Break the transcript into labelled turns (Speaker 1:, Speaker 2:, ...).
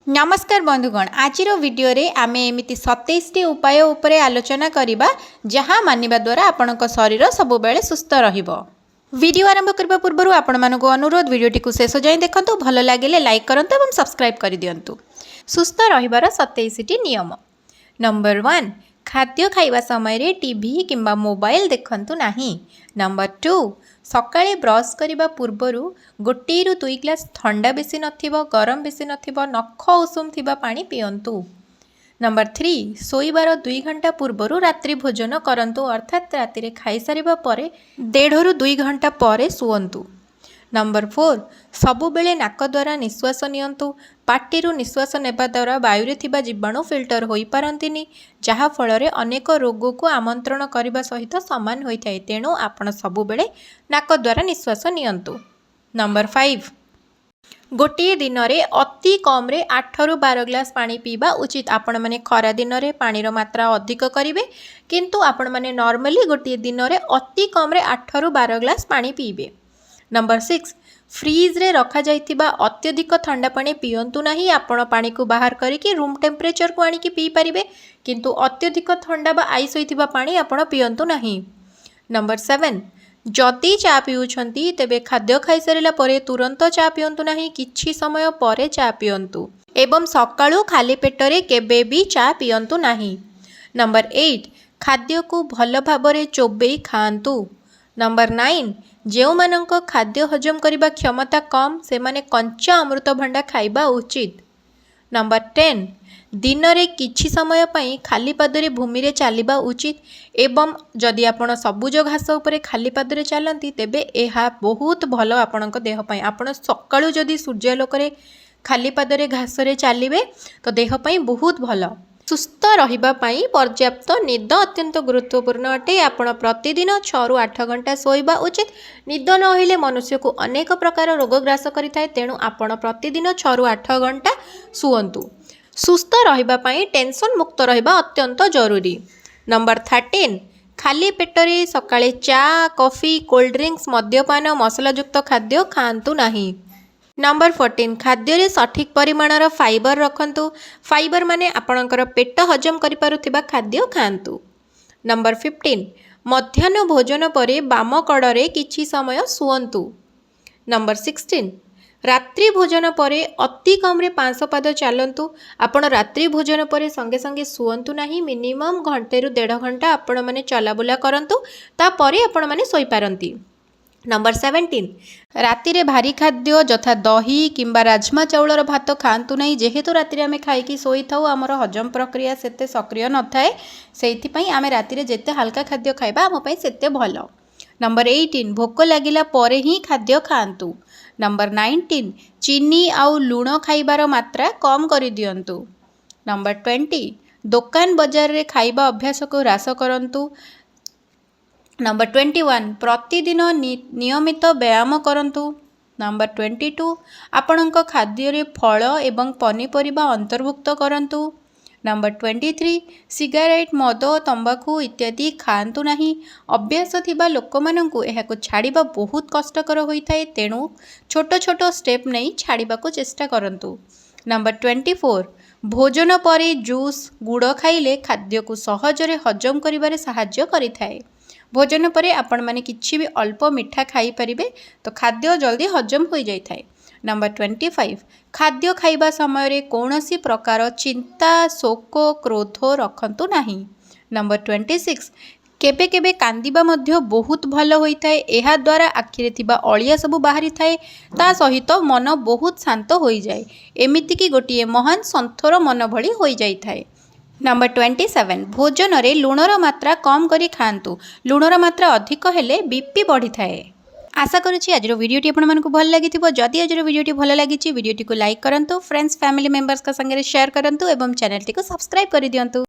Speaker 1: नमस्कार बंधुगण, आज वीडियो रे आमे एमिति 27 टी उपाय उपरे आलोचना करिबा जहाँ मानिबा द्वारा आपनक शरीर सब बेले सुस्थ रहिबो। वीडियो आरंभ करबा पूर्व आपण मानको अनुरोध वीडियोटी को शेष जाए देखंतु, भल लागिले लाइक करंतु एवं सब्सक्राइब कर दियंतु। सुस्थ रहिबार 27 टी नियम। नंबर 1, खाद्य खाइबा समय रे टीवी किंबा मोबाइल देखंतु नाही। नंबर 2, सकाळे ब्रश करिबा पूर्वरु गोटे रु 2 ग्लास ठंडा बेसी नथिबो, गरम बेसी नथिबो, नख उषुम थिबा पानी पियंतु। नंबर 3, सोइबार 2 घंटा पूर्वरु रात्रि भोजन करंतु, अर्थात राति रे खाई सारिबा परे 1.5 रु 2 घंटा परे सुवंतु। नंबर 4, सबु बेले नाक द्वारा निश्वास नियंतु। पाटिरु निश्वास नेबा द्वारा वायु रे थिबा जीवाणु फिल्टर होई पारंतिनी, जहा फଳରେ अनेक रोग को आमंत्रण करने सहित समान होता है। तेणु आपण सबु बेले नाक द्वारा निश्वास नियंतु। नंबर 5, गोटे दिन रे अति कम रे 8 रु 12 ग्लास पानी पीबा उचित। आपण माने खरा दिन रे पानीर मात्रा अधिक करिवे, किंतु आपण माने नॉर्मली गोटे दिन रे अति कम रे 8 रु 12 ग्लास पानी पीबे। नंबर 6, फ्रीज रे रखा जाइथिबा अत्यधिक ठंडा पानी पियंतु नाही। आपण पानी को बाहर करिकि रूम टेम्परेचर को आनिकि पी परिबे, किंतु अत्यधिक ठंडा बा आइस होइथिबा पानी आपण पियंतु नाही। नंबर 7, जदि चा पिउछंती तेबे खाद्य खाई सारिला परे तुरंत चा पियंतु नाही, किछि समय परे चा पियंतु एवं सकाळू खाली पेटरे केबे भी चा पियंतु नाही। नंबर 8, खाद्य को भल भाबरे चोबेई खाआंतु। नंबर 9, जो मानक खाद्य हजम करने क्षमता कम से माने कंचा अमृतभंडा खाइबा उचित। नंबर 10, दिन रे किछि समय पई खाली पादरे भूमि रे चलिबा उचित एवं जदि आपण सबुज घास उपरे खाली पादरे चलती तेबे एहा बहुत भल आपणक देह पई। आपण सकाळू जदि सूर्यालोक रे खाली पादरे घास रे चलिबे तो देह पई बहुत भल। सुस्थ रहिबा पई पर्याप्त निद अत्यंत गुरुत्वपूर्ण अटे। आपण प्रतिदिन 6 रु 8 घंटा सोइबा उचित। निद न होइले मनुष्य को अनेक प्रकार रोग ग्रास करिथाय, तेणु आपण प्रतिदिन 6 रु 8 घंटा सुवंतु। सुस्थ रहिबा पई टेंशन मुक्त रहिबा अत्यंत जरूरी। नंबर 13, खाली पेटरे सकाळे चा, कॉफी, कोल्ड ड्रिंक्स, मद्यपान, मसलायुक्त खाद्य खाआंतु नाही। नंबर 14, खाद्य रे सठिक परिमाणर फाइबर रखंतु। फाइबर माने आपणकर पेट हजम करि पारुथिबा खाद्य खाआंतु। नंबर 15, मध्याह्न भोजन परे बाम कड़े किछि समय सुवंतु। नंबर 16, रात्रि भोजन परे अति कम रे 500 पाद चलंतु। आपण रात्रि भोजन परे संगे संगे सुवंतु नाही। मिनिमम घंटे रु 1.5 घंटा आपण माने चलाबुला करंतु, ता परे आपण माने सोई पारंती। नंबर 17, राति रे भारी खाद्य जथा दही किंबा राजमा चाउलर भात खाआंतु नहीं। जेहेतु राति रे आमे खाइकी सोई थाउ, आमर हजम प्रक्रिया सेते सक्रिय न थाए, सेइथि पई आमे राति रे जेते हल्का खाद्य खाइबा आम पई सेते भल। नंबर 18, भोक लागिला परे ही खाद्य खाआंतु। नंबर 19, चीनी आउ लुण खाइबार मात्रा कम करि दियंतु। नंबर 20, दुकान बाजार रे खाइबा अभ्यास को ह्रास करंतु। नंबर 21, प्रतिदिन नियमित व्यायाम करंतु। नंबर 22, आपणक खाद्य रे फल एवं पनीपरिबा अंतर्भुक्त करंतु। नंबर 23, सिगारेट, मद, तंबाकू इत्यादि खाआंतु नाही। अभ्यास थिबा लोकमानंकु एहाको छाड़िबा बहुत कष्टकर होइथाय, तेणु छोट छोट स्टेप नहीं छाड़िबाको चेष्टा करंतु। नंबर 24, भोजन परे जूस, गुड़ खाइले खाद्य को सहजरे हजम करिबारे सहाय्य करिथाय। भोजन परे आपण माने किछि भी अल्प मिठा खाई परिबे तो खाद्य जल्दी हजम हो जाई थाए। नंबर 25, खाद्य खाइबा समय रे कौनसी प्रकार चिंता, शोक, क्रोध रखंतु नाही। नंबर 26, केबे केबे कांदिबा मध्य बहुत भल होई थाए। एहा द्वारा आखिरे थिबा अलिया सब बाहरी थाए, ता सहित मन बहुत शांत होई जाए। एमिति कि गोटिए महान संथर मन भली होई जाई थाए। नंबर 27, भोजन रे लुणर मात्रा कम करी खाआंतु। लुणर मात्रा अधिक हेले बीपी बढ़ी थाए। आशा करुछि आज वीडियोटी आपण मानकु भल लागिथिबो। जदि आज वीडियोटी भल लागिछि वीडियोटी को लाइक करंतु, फ्रेंड्स फैमिली मेंबर्स का संगे शेयर करंतु एवं चैनल टी को सब्सक्राइब करि दियंतु।